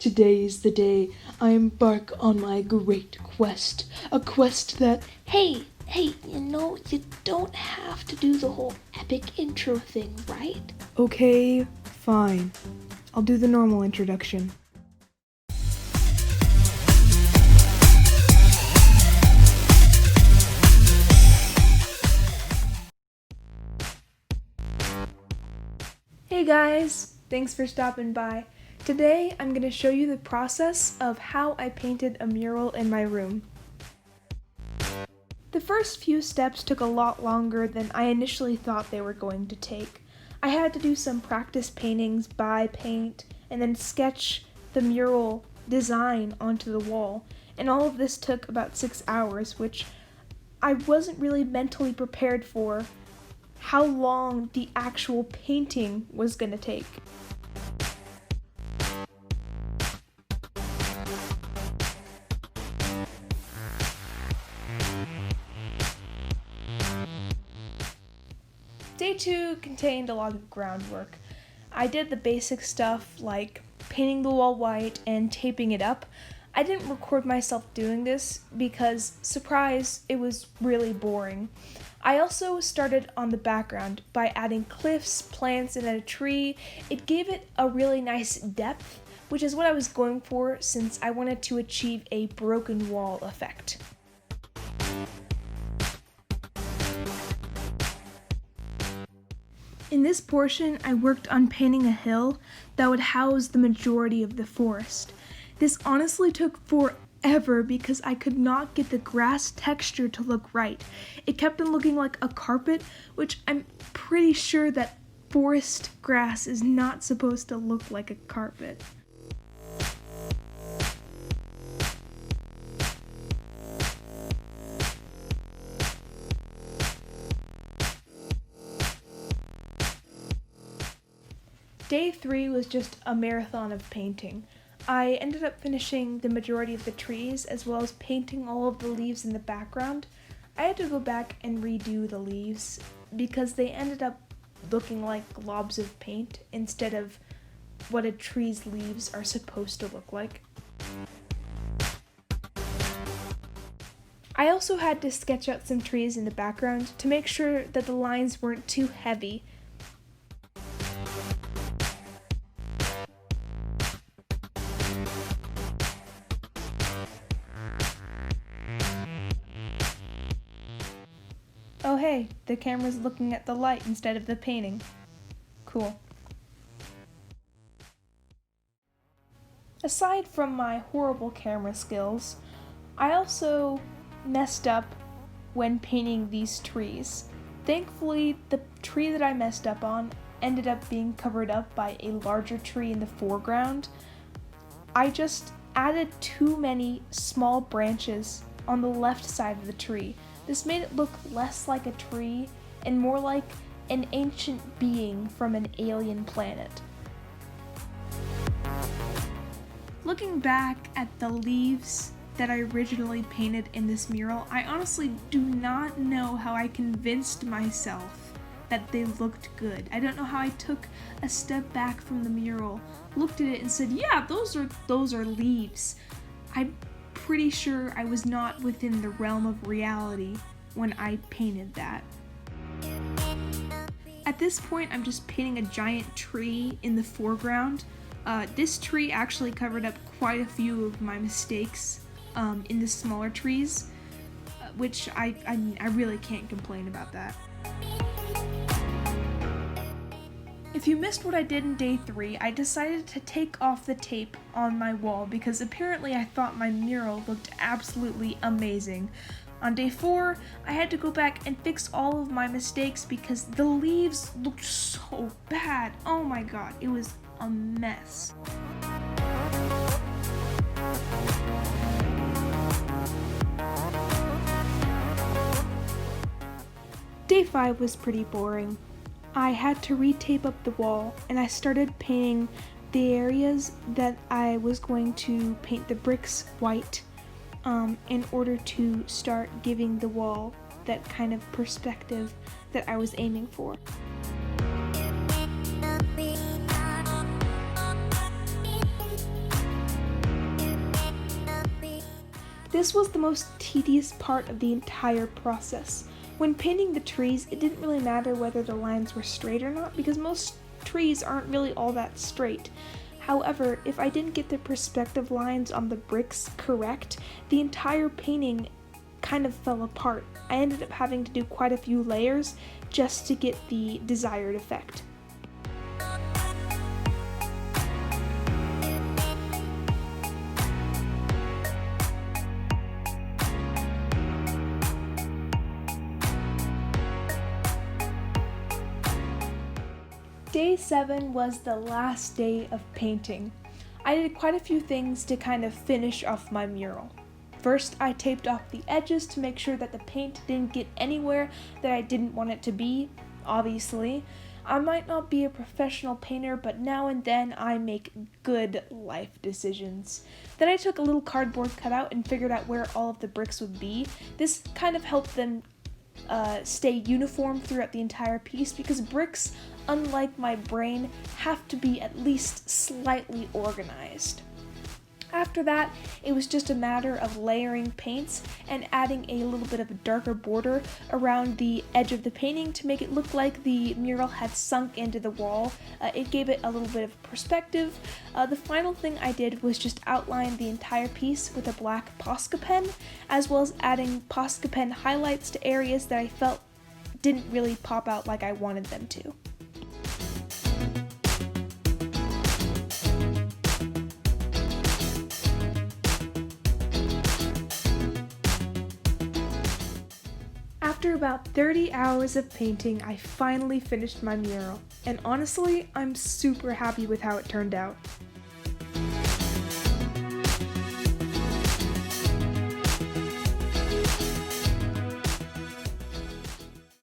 Today is the day I embark on my great quest. A quest that, Hey, you don't have to do the whole epic intro thing, right? okay, fine. I'll do the normal introduction. Hey guys, thanks for stopping by. Today I'm going to show you the process of how I painted a mural in my room. The first few steps took a lot longer than I initially thought they were going to take. I had to do some practice paintings by paint and then sketch the mural design onto the wall, and all of this took about 6 hours, which I wasn't really mentally prepared for how long the actual painting was going to take. Day 2 contained a lot of groundwork. I did the basic stuff like painting the wall white and taping it up. I didn't record myself doing this because, surprise, it was really boring. I also started on the background by adding cliffs, plants, and a tree. It gave it a really nice depth, which is what I was going for since I wanted to achieve a broken wall effect. In this portion, I worked on painting a hill that would house the majority of the forest. This honestly took forever because I could not get the grass texture to look right. It kept on looking like a carpet, which I'm pretty sure that forest grass is not supposed to look like a carpet. Day 3 was just a marathon of painting. I ended up finishing the majority of the trees as well as painting all of the leaves in the background. I had to go back and redo the leaves because they ended up looking like globs of paint instead of what a tree's leaves are supposed to look like. I also had to sketch out some trees in the background to make sure that the lines weren't too heavy. Oh hey, the camera's looking at the light instead of the painting. Cool. Aside from my horrible camera skills, I also messed up when painting these trees. Thankfully, the tree that I messed up on ended up being covered up by a larger tree in the foreground. I just added too many small branches on the left side of the tree. This made it look less like a tree and more like an ancient being from an alien planet. Looking back at the leaves that I originally painted in this mural, I honestly do not know how I convinced myself that they looked good. I don't know how I took a step back from the mural, looked at it and said, yeah, those are leaves. I'm pretty sure I was not within the realm of reality when I painted that. At this point, I'm just painting a giant tree in the foreground. This tree actually covered up quite a few of my mistakes in the smaller trees, which I really can't complain about that. If you missed what I did in day 3, I decided to take off the tape on my wall because apparently I thought my mural looked absolutely amazing. On day 4, I had to go back and fix all of my mistakes because the leaves looked so bad. Oh my god, it was a mess. Day 5 was pretty boring. I had to retape up the wall and I started painting the areas that I was going to paint the bricks white in order to start giving the wall that kind of perspective that I was aiming for. This was the most tedious part of the entire process. When painting the trees, it didn't really matter whether the lines were straight or not because most trees aren't really all that straight. However, if I didn't get the perspective lines on the bricks correct, the entire painting kind of fell apart. I ended up having to do quite a few layers just to get the desired effect. Day 7 was the last day of painting. I did quite a few things to kind of finish off my mural. First, I taped off the edges to make sure that the paint didn't get anywhere that I didn't want it to be, obviously. I might not be a professional painter, but now and then I make good life decisions. Then I took a little cardboard cutout and figured out where all of the bricks would be. This kind of helped them stay uniform throughout the entire piece because bricks, unlike my brain, have to be at least slightly organized. After that, it was just a matter of layering paints and adding a little bit of a darker border around the edge of the painting to make it look like the mural had sunk into the wall. It gave it a little bit of perspective. The final thing I did was just outline the entire piece with a black Posca pen, as well as adding Posca pen highlights to areas that I felt didn't really pop out like I wanted them to. After about 30 hours of painting, I finally finished my mural, and honestly, I'm super happy with how it turned out.